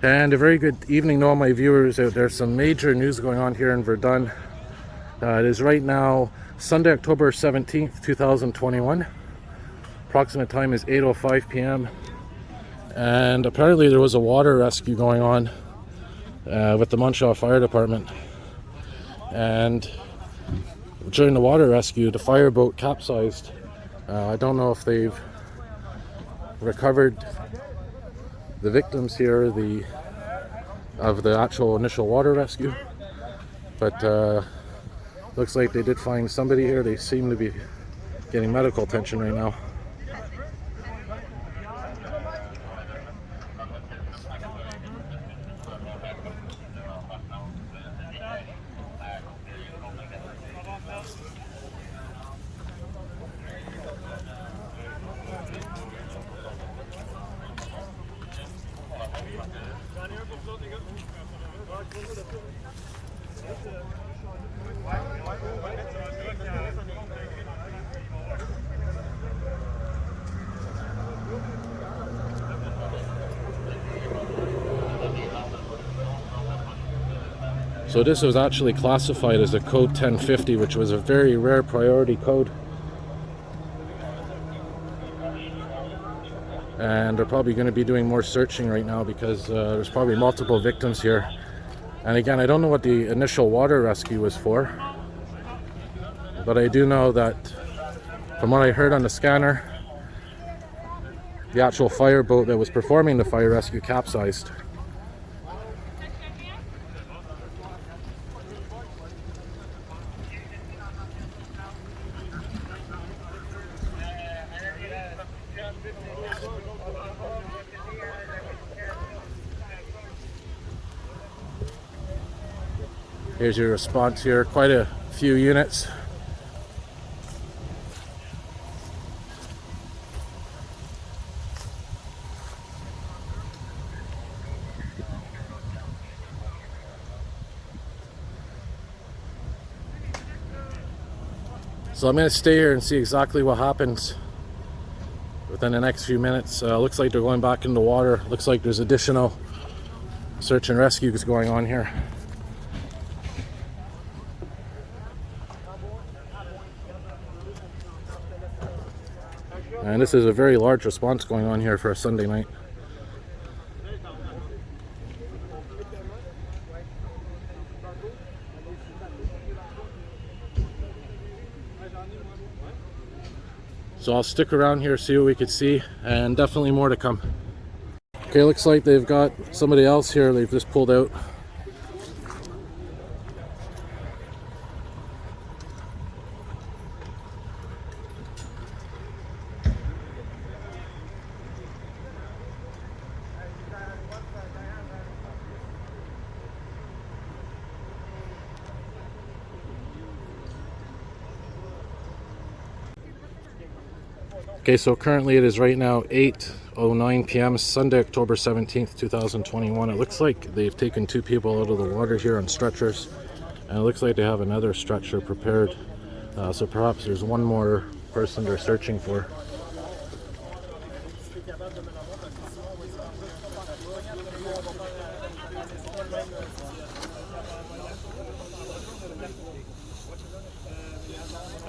And a very good evening to all my viewers out there. Some major news going on here in Verdun. It is right now Sunday, October 17th, 2021. Approximate time is 8:05 p.m. And apparently there was a water rescue going on with the Montreal Fire Department. And during the water rescue, the fireboat capsized. I don't know if they've recovered the victims here of the actual initial water rescue, but looks like they did find somebody here. They seem to be getting medical attention right now. So this was actually classified as a code 1050, which was a very rare priority code. And they're probably going to be doing more searching right now because there's probably multiple victims here. And again, I don't know what the initial water rescue was for, but I do know that from what I heard on the scanner, the actual fireboat that was performing the fire rescue capsized. Here's your response here, quite a few units. So I'm going to stay here and see exactly what happens within the next few minutes. Looks like they're going back in the water. Looks like there's additional search and rescues going on here. And this is a very large response going on here for a Sunday night. So I'll stick around here, see what we could see, and definitely more to come. Okay, looks like they've got somebody else here they've just pulled out. Okay, so currently it is right now 8:09 p.m. Sunday, October 17th, 2021. It looks like they've taken two people out of the water here on stretchers, and it looks like they have another stretcher prepared. So perhaps there's one more person they're searching for.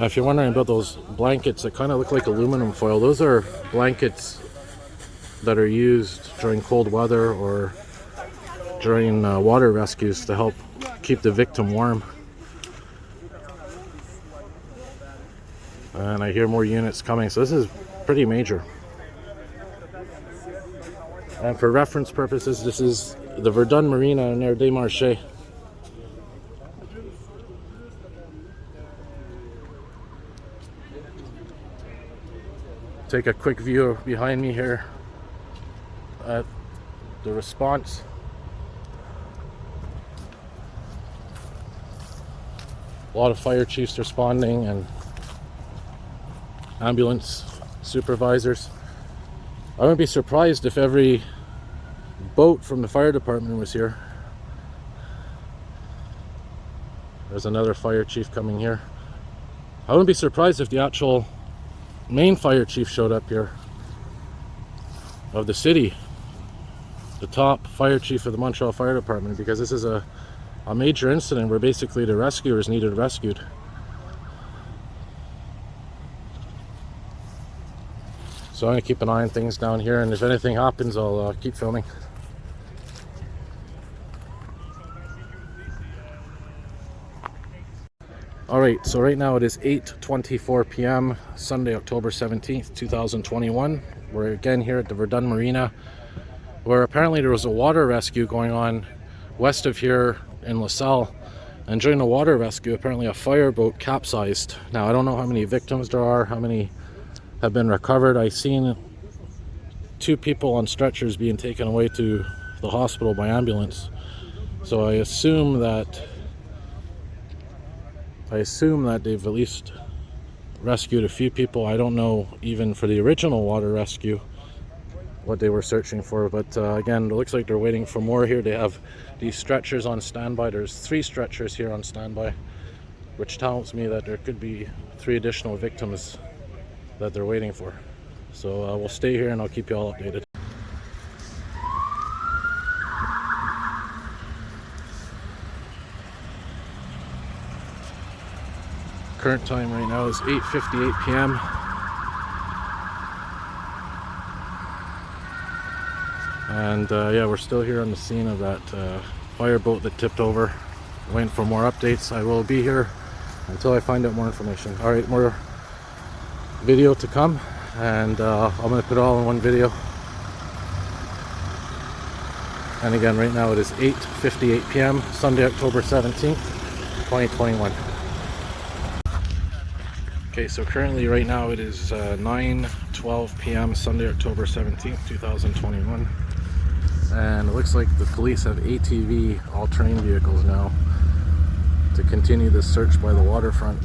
If you're wondering about those blankets that kind of look like aluminum foil, those are blankets that are used during cold weather or during water rescues to help keep the victim warm. And I hear more units coming, so this is pretty major. And for reference purposes, this is the Verdun Marina near des Marchés. Take a quick view behind me here at the response. A lot of fire chiefs responding and ambulance supervisors. I wouldn't be surprised if every boat from the fire department was here. There's another fire chief coming here. I wouldn't be surprised if the actual main fire chief showed up here of the city. the top fire chief of the Montreal Fire Department, because this is a major incident where basically the rescuers needed rescued. So I'm going to keep an eye on things down here, and if anything happens, I'll keep filming. Alright, so right now it is 8:24 p.m. Sunday, October 17th, 2021. We're again here at the Verdun Marina, where apparently there was a water rescue going on west of here in LaSalle. And during the water rescue, apparently a fireboat capsized. Now, I don't know how many victims there are, how many have been recovered. I've seen 2 people on stretchers being taken away to the hospital by ambulance. So I assume that they've at least rescued a few people. I don't know, even for the original water rescue, what they were searching for. But again, it looks like they're waiting for more here. They have these stretchers on standby. There's 3 stretchers here on standby, which tells me that there could be 3 additional victims that they're waiting for. So we'll stay here and I'll keep you all updated. Current time right now is 8:58 p.m. And yeah, we're still here on the scene of that fireboat that tipped over. Waiting for more updates. I will be here until I find out more information. Alright, more video to come, and I'm going to put it all in one video. And again, right now it is 8:58 p.m. Sunday, October 17th, 2021. Okay, so currently right now it is 9:12 p.m. Sunday, October 17th, 2021. And it looks like the police have ATV, all-terrain vehicles now, to continue this search by the waterfront.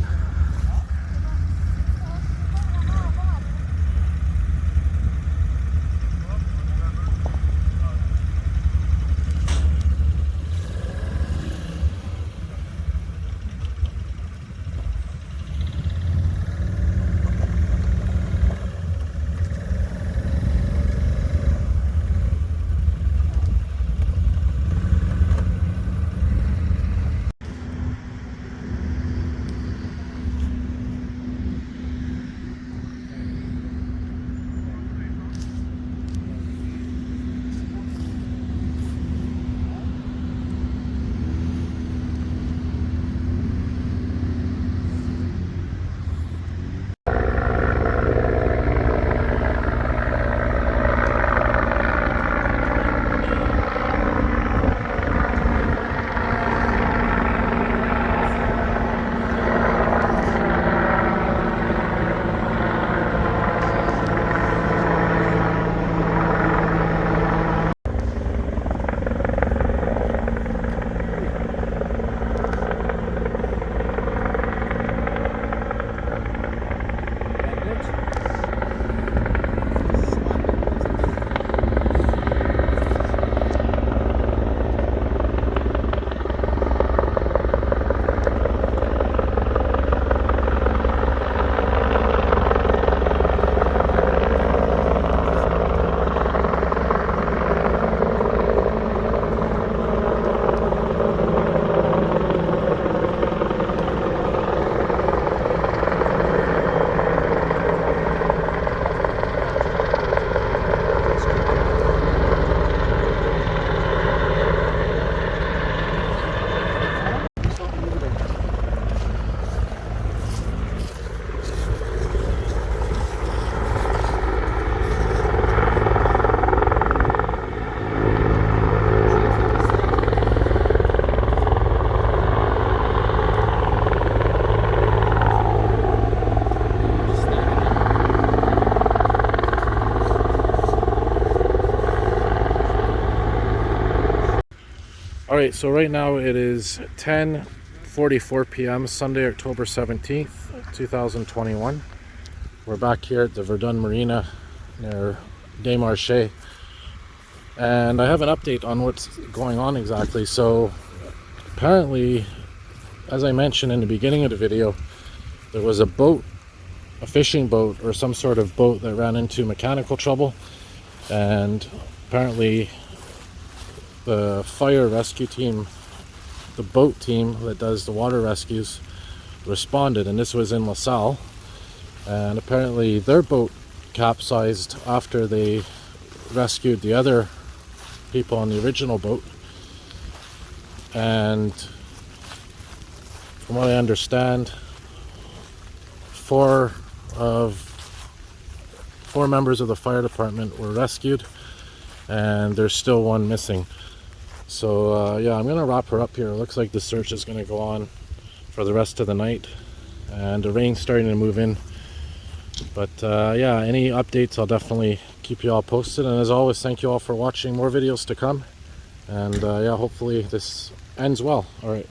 Alright, so right now it is 10:44 p.m. Sunday, October 17th, 2021. We're back here at the Verdun Marina near Desmarches. And I have an update on what's going on exactly. So apparently, as I mentioned in the beginning of the video, there was a boat, a fishing boat or some sort of boat that ran into mechanical trouble, and apparently the fire rescue team, the boat team that does the water rescues, responded, and this was in LaSalle, and apparently their boat capsized after they rescued the other people on the original boat. And from what I understand, four members of the fire department were rescued, and there's still one missing. So yeah, I'm gonna wrap her up here. It looks like the search is gonna go on for the rest of the night, and the rain's starting to move in. But yeah, any updates, I'll definitely keep you all posted. And as always, thank you all for watching. More videos to come, and yeah, hopefully this ends well. All right.